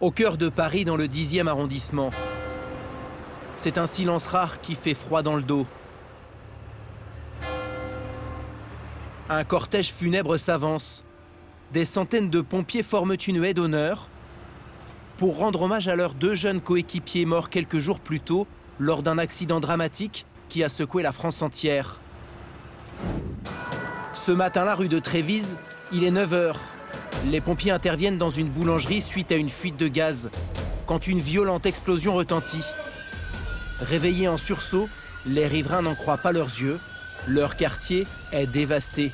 Au cœur de Paris, dans le 10e arrondissement. C'est un silence rare qui fait froid dans le dos. Un cortège funèbre s'avance. Des centaines de pompiers forment une haie d'honneur pour rendre hommage à leurs 2 jeunes coéquipiers morts quelques jours plus tôt lors d'un accident dramatique qui a secoué la France entière. Ce matin-là, rue de Trévise, il est 9 h. Les pompiers interviennent dans une boulangerie suite à une fuite de gaz, quand une violente explosion retentit. Réveillés en sursaut, les riverains n'en croient pas leurs yeux. Leur quartier est dévasté.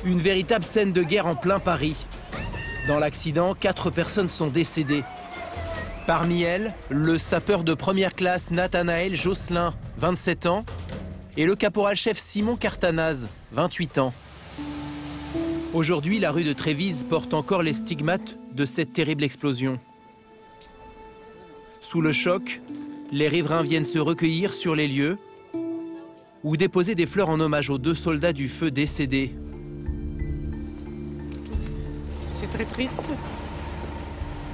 Une véritable scène de guerre en plein Paris. Dans l'accident, 4 personnes sont décédées. Parmi elles, le sapeur de première classe Nathanaël Josselin, 27 ans, et le caporal-chef Simon Cartanaz, 28 ans. Aujourd'hui, la rue de Trévise porte encore les stigmates de cette terrible explosion. Sous le choc, les riverains viennent se recueillir sur les lieux ou déposer des fleurs en hommage aux 2 soldats du feu décédés. C'est très triste.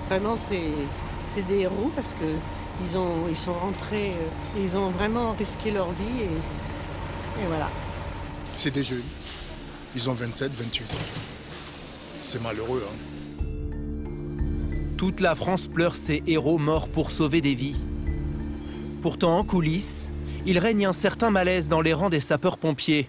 Vraiment, c'est des héros parce qu'ils sont rentrés, ils ont vraiment risqué leur vie et voilà. C'est des jeunes. Ils ont 27, 28 ans. C'est malheureux, hein. Toute la France pleure ces héros morts pour sauver des vies. Pourtant, en coulisses, il règne un certain malaise dans les rangs des sapeurs-pompiers.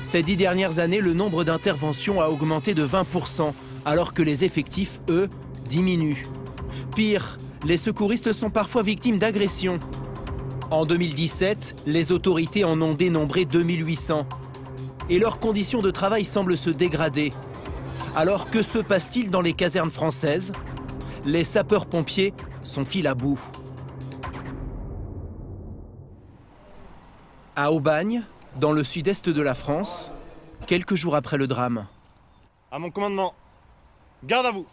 Ces 10 dernières années, le nombre d'interventions a augmenté de 20%, alors que les effectifs, eux, diminuent. Pire, les secouristes sont parfois victimes d'agressions. En 2017, les autorités en ont dénombré 2800. Et leurs conditions de travail semblent se dégrader. Alors que se passe-t-il dans les casernes françaises? Les sapeurs-pompiers sont-ils à bout? À Aubagne, dans le sud-est de la France, quelques jours après le drame. À mon commandement, garde à vous.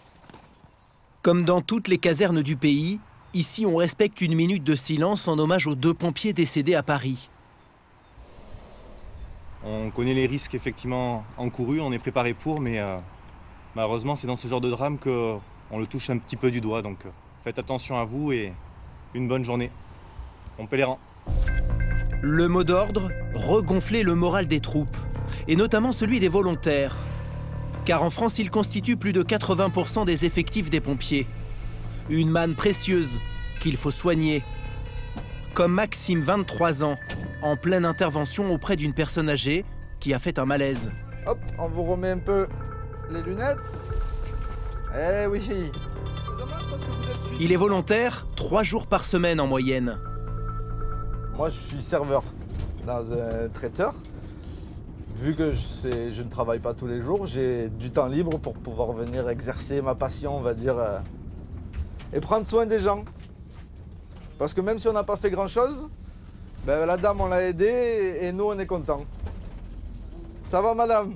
Comme dans toutes les casernes du pays, ici on respecte une minute de silence en hommage aux 2 pompiers décédés à Paris. On connaît les risques effectivement encourus, on est préparé pour, mais malheureusement c'est dans ce genre de drame qu'on le touche un petit peu du doigt. Donc faites attention à vous et une bonne journée. On paie les rangs. Le mot d'ordre, regonfler le moral des troupes, et notamment celui des volontaires. Car en France, ils constituent plus de 80% des effectifs des pompiers. Une manne précieuse qu'il faut soigner. Comme Maxime, 23 ans, en pleine intervention auprès d'une personne âgée qui a fait un malaise. Hop, on vous remet un peu les lunettes. Eh oui. Il est volontaire 3 jours par semaine en moyenne. Moi, je suis serveur dans un traiteur. Vu que je ne travaille pas tous les jours, j'ai du temps libre pour pouvoir venir exercer ma passion, on va dire, et prendre soin des gens. Parce que même si on n'a pas fait grand-chose, ben, la dame, on l'a aidée et nous, on est contents. Ça va, madame?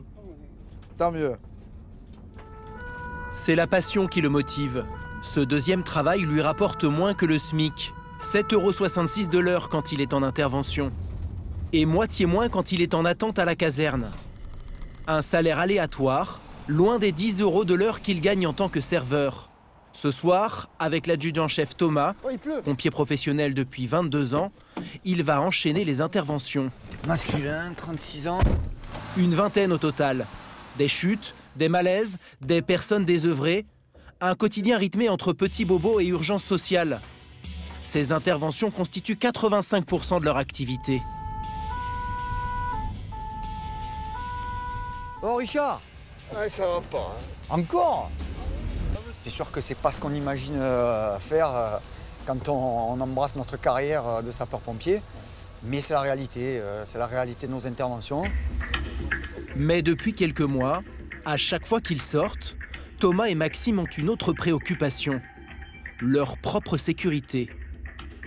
Tant mieux. C'est la passion qui le motive. Ce deuxième travail lui rapporte moins que le SMIC. 7,66 € de l'heure quand il est en intervention. Et moitié moins quand il est en attente à la caserne. Un salaire aléatoire, loin des 10 € de l'heure qu'il gagne en tant que serveur. Ce soir, avec l'adjudant-chef Thomas, pompier professionnel depuis 22 ans, il va enchaîner les interventions. Masculin, 36 ans. Une vingtaine au total. Des chutes, des malaises, des personnes désœuvrées. Un quotidien rythmé entre petits bobos et urgences sociales. Ces interventions constituent 85% de leur activité. Oh Richard! Ouais, ça va pas. Hein. Encore? C'est sûr que c'est pas ce qu'on imagine faire quand on embrasse notre carrière de sapeur-pompier, mais c'est la réalité de nos interventions. Mais depuis quelques mois, à chaque fois qu'ils sortent, Thomas et Maxime ont une autre préoccupation, leur propre sécurité.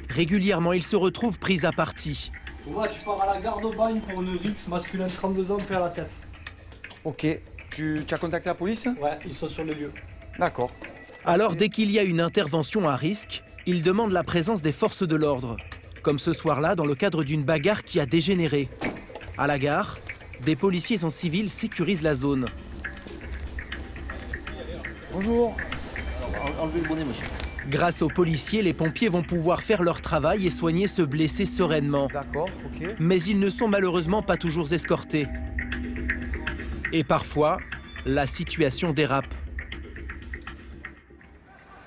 Régulièrement, ils se retrouvent pris à partie. Thomas, tu pars à la garde Aubagne pour une rixe masculin 32 ans, paix à la tête. Ok, tu as contacté la police? Ouais, ils sont sur les lieux. D'accord. Alors, dès qu'il y a une intervention à risque, ils demandent la présence des forces de l'ordre. Comme ce soir-là, dans le cadre d'une bagarre qui a dégénéré. À la gare, des policiers en civil sécurisent la zone. Bonjour. Enlevez le bonnet, monsieur. Grâce aux policiers, les pompiers vont pouvoir faire leur travail et soigner ce blessé sereinement. D'accord, ok. Mais ils ne sont malheureusement pas toujours escortés. Et parfois, la situation dérape.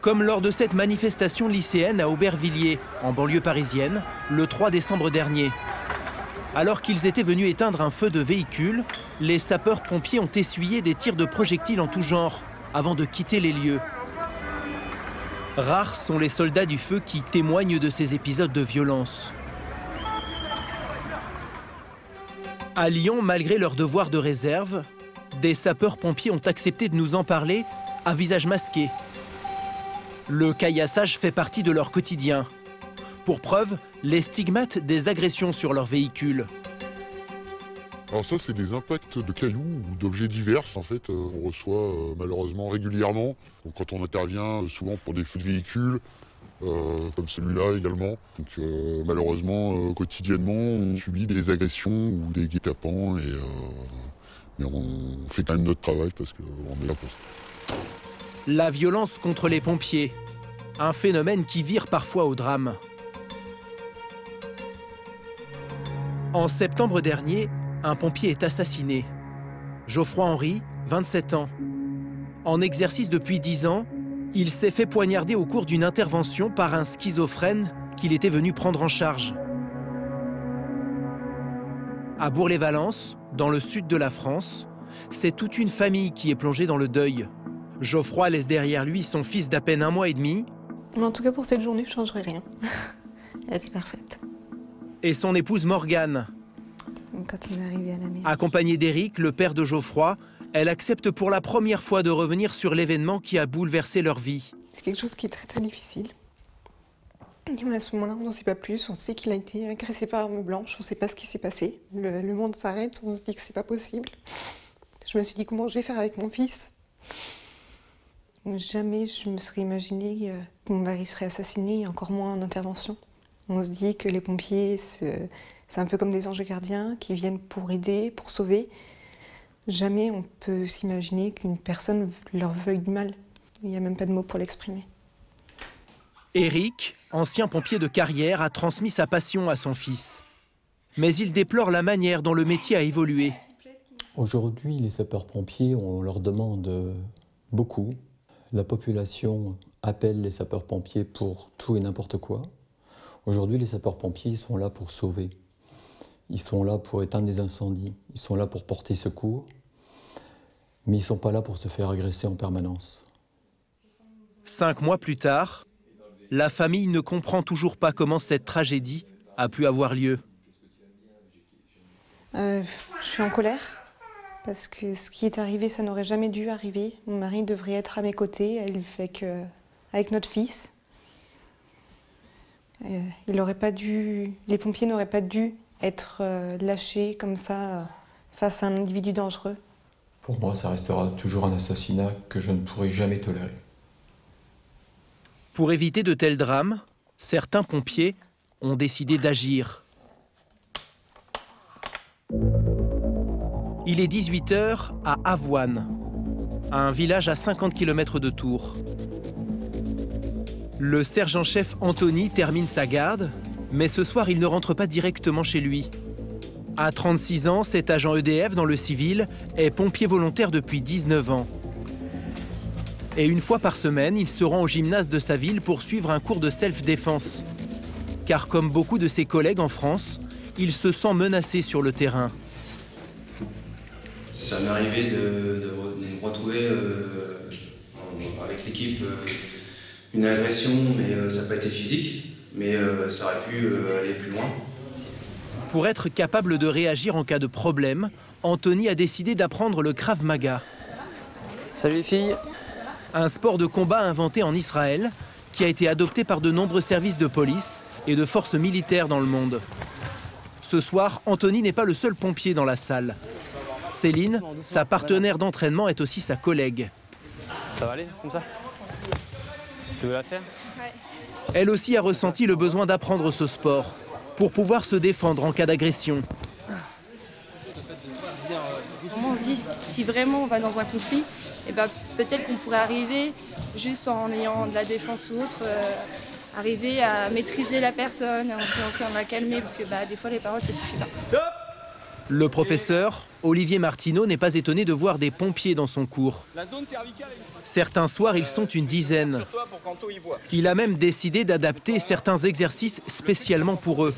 Comme lors de cette manifestation lycéenne à Aubervilliers, en banlieue parisienne, le 3 décembre dernier. Alors qu'ils étaient venus éteindre un feu de véhicule, les sapeurs-pompiers ont essuyé des tirs de projectiles en tout genre avant de quitter les lieux. Rares sont les soldats du feu qui témoignent de ces épisodes de violence. À Lyon, malgré leur devoir de réserve, des sapeurs-pompiers ont accepté de nous en parler à visage masqué. Le caillassage fait partie de leur quotidien. Pour preuve, les stigmates des agressions sur leur véhicule. Alors ça, c'est des impacts de cailloux ou d'objets divers, en fait, on reçoit malheureusement régulièrement. Donc, quand on intervient, souvent pour des feux de véhicules, comme celui-là également. Donc malheureusement, quotidiennement, on subit des agressions ou des guet-apens, mais on fait quand même notre travail parce qu'on est là pour ça. La violence contre les pompiers, un phénomène qui vire parfois au drame. En septembre dernier, un pompier est assassiné. Geoffroy Henry, 27 ans. En exercice depuis 10 ans, il s'est fait poignarder au cours d'une intervention par un schizophrène qu'il était venu prendre en charge. À Bourg-les-Valences, dans le sud de la France, c'est toute une famille qui est plongée dans le deuil. Geoffroy laisse derrière lui son fils d'à peine 1 mois et demi. Mais en tout cas, pour cette journée, je ne changerai rien. Elle était parfaite. Et son épouse Morgane. Quand on est arrivé à la maison. Accompagnée d'Éric, le père de Geoffroy, elle accepte pour la première fois de revenir sur l'événement qui a bouleversé leur vie. C'est quelque chose qui est très très difficile. Mais à ce moment-là, on n'en sait pas plus. On sait qu'il a été agressé par arme blanche. On ne sait pas ce qui s'est passé. Le monde s'arrête. On se dit que c'est pas possible. Je me suis dit comment je vais faire avec mon fils. Jamais je me serais imaginé que mon mari serait assassiné, encore moins en intervention. On se dit que les pompiers, c'est un peu comme des anges gardiens qui viennent pour aider, pour sauver. Jamais on peut s'imaginer qu'une personne leur veuille du mal. Il n'y a même pas de mots pour l'exprimer. Éric, ancien pompier de carrière, a transmis sa passion à son fils. Mais il déplore la manière dont le métier a évolué. Aujourd'hui, les sapeurs-pompiers, on leur demande beaucoup. La population appelle les sapeurs-pompiers pour tout et n'importe quoi. Aujourd'hui, les sapeurs-pompiers, ils sont là pour sauver. Ils sont là pour éteindre des incendies. Ils sont là pour porter secours. Mais ils ne sont pas là pour se faire agresser en permanence. 5 mois plus tard, la famille ne comprend toujours pas comment cette tragédie a pu avoir lieu. Je suis en colère. Parce que ce qui est arrivé, ça n'aurait jamais dû arriver. Mon mari devrait être à mes côtés, elle fait que avec notre fils. Il aurait pas dû, les pompiers n'auraient pas dû être lâchés comme ça face à un individu dangereux. Pour moi, ça restera toujours un assassinat que je ne pourrai jamais tolérer. Pour éviter de tels drames, certains pompiers ont décidé d'agir. Il est 18h à Avoine, un village à 50 km de Tours. Le sergent-chef Anthony termine sa garde, mais ce soir, il ne rentre pas directement chez lui. À 36 ans, cet agent EDF dans le civil est pompier volontaire depuis 19 ans. Et une fois par semaine, il se rend au gymnase de sa ville pour suivre un cours de self-défense. Car comme beaucoup de ses collègues en France, il se sent menacé sur le terrain. Ça m'est arrivé de me retrouver avec l'équipe une agression, mais ça n'a pas été physique, mais ça aurait pu aller plus loin. Pour être capable de réagir en cas de problème, Anthony a décidé d'apprendre le Krav Maga. Salut les filles. Un sport de combat inventé en Israël qui a été adopté par de nombreux services de police et de forces militaires dans le monde. Ce soir, Anthony n'est pas le seul pompier dans la salle. Céline, sa partenaire d'entraînement, est aussi sa collègue. Ça va aller comme ça? Tu veux la faire? Ouais. Elle aussi a ressenti le besoin d'apprendre ce sport pour pouvoir se défendre en cas d'agression. On se dit, si vraiment on va dans un conflit, eh ben, peut-être qu'on pourrait arriver, juste en ayant de la défense ou autre, arriver à maîtriser la personne, en essayant de la calmer, parce que des fois les paroles ça suffit pas. Le professeur, Olivier Martineau, n'est pas étonné de voir des pompiers dans son cours. Certains soirs, ils sont une dizaine. Il a même décidé d'adapter certains exercices spécialement pour eux.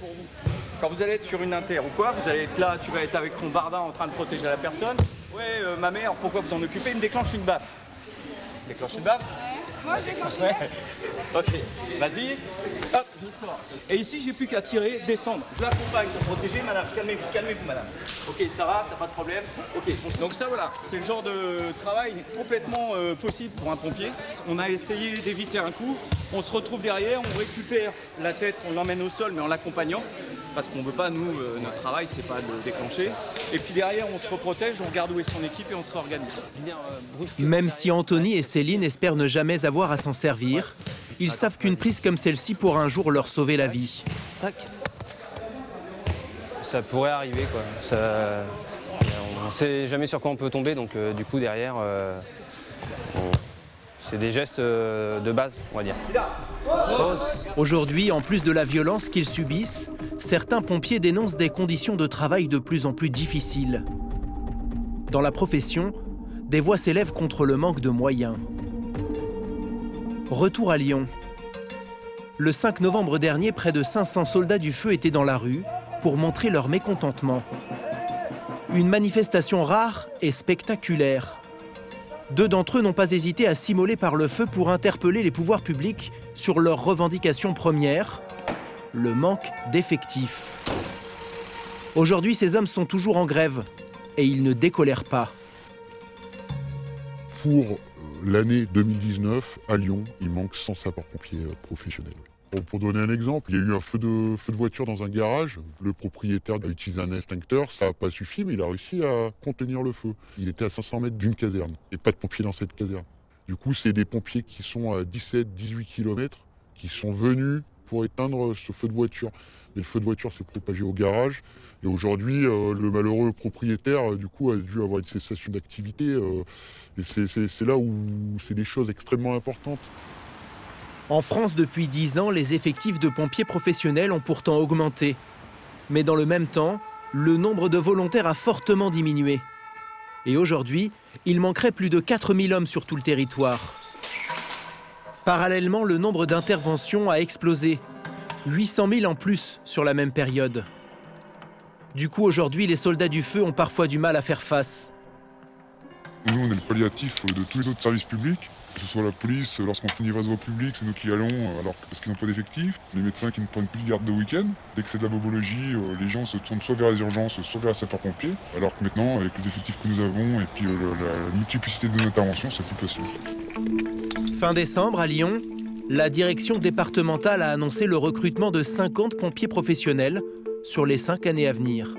Quand vous allez être sur une inter ou quoi, vous allez être là, tu vas être avec ton bardin en train de protéger la personne. Ouais, ma mère, pourquoi vous en occupez? Il me déclenche une baffe. Déclenche une baffe? Moi, j'ai déclenché. Ouais. Ok, vas-y. Hop, je sors. Et ici, j'ai plus qu'à tirer, descendre. Je l'accompagne pour protéger, madame. Calmez-vous, madame. Ok, ça va, t'as pas de problème. Ok, donc ça, voilà, c'est le genre de travail complètement possible pour un pompier. On a essayé d'éviter un coup. On se retrouve derrière, on récupère la tête, on l'emmène au sol, mais en l'accompagnant. Parce qu'on ne veut pas, nous, notre travail, c'est pas de le déclencher. Et puis derrière, on se reprotège, on regarde où est son équipe et on se réorganise. Même si Anthony et Céline espèrent ne jamais avoir à s'en servir, ils savent qu'une prise comme celle-ci pourra un jour leur sauver la vie. Tac. Ça pourrait arriver, quoi. On ne sait jamais sur quoi on peut tomber, donc du coup, derrière, c'est des gestes de base, on va dire. Aujourd'hui, en plus de la violence qu'ils subissent, certains pompiers dénoncent des conditions de travail de plus en plus difficiles. Dans la profession, des voix s'élèvent contre le manque de moyens. Retour à Lyon. Le 5 novembre dernier, près de 500 soldats du feu étaient dans la rue pour montrer leur mécontentement. Une manifestation rare et spectaculaire. 2 d'entre eux n'ont pas hésité à s'immoler par le feu pour interpeller les pouvoirs publics sur leur revendication première, le manque d'effectifs. Aujourd'hui, ces hommes sont toujours en grève et ils ne décolèrent pas. Pour l'année 2019, à Lyon, il manque 100 sapeurs-pompiers professionnels. Pour donner un exemple, il y a eu un feu de voiture dans un garage. Le propriétaire a utilisé un extincteur, ça n'a pas suffi, mais il a réussi à contenir le feu. Il était à 500 mètres d'une caserne, et pas de pompiers dans cette caserne. Du coup, c'est des pompiers qui sont à 17-18 km, qui sont venus pour éteindre ce feu de voiture. Mais le feu de voiture s'est propagé au garage, et aujourd'hui, le malheureux propriétaire, du coup, a dû avoir une cessation d'activité. Et c'est là où c'est des choses extrêmement importantes. En France, depuis 10 ans, les effectifs de pompiers professionnels ont pourtant augmenté. Mais dans le même temps, le nombre de volontaires a fortement diminué. Et aujourd'hui, il manquerait plus de 4000 hommes sur tout le territoire. Parallèlement, le nombre d'interventions a explosé. 800 000 en plus sur la même période. Du coup, aujourd'hui, les soldats du feu ont parfois du mal à faire face. Nous, on est le palliatif de tous les autres services publics. Que ce soit la police, lorsqu'on fait une évasion au public, c'est nous qui allons, parce qu'ils n'ont pas d'effectifs. Les médecins qui ne prennent plus de garde de week-end. Dès que c'est de la bobologie, les gens se tournent soit vers les urgences, soit vers les sapeurs-pompiers. Alors que maintenant, avec les effectifs que nous avons et puis la multiplicité de nos interventions, c'est plus possible. Fin décembre, à Lyon, la direction départementale a annoncé le recrutement de 50 pompiers professionnels sur les 5 années à venir.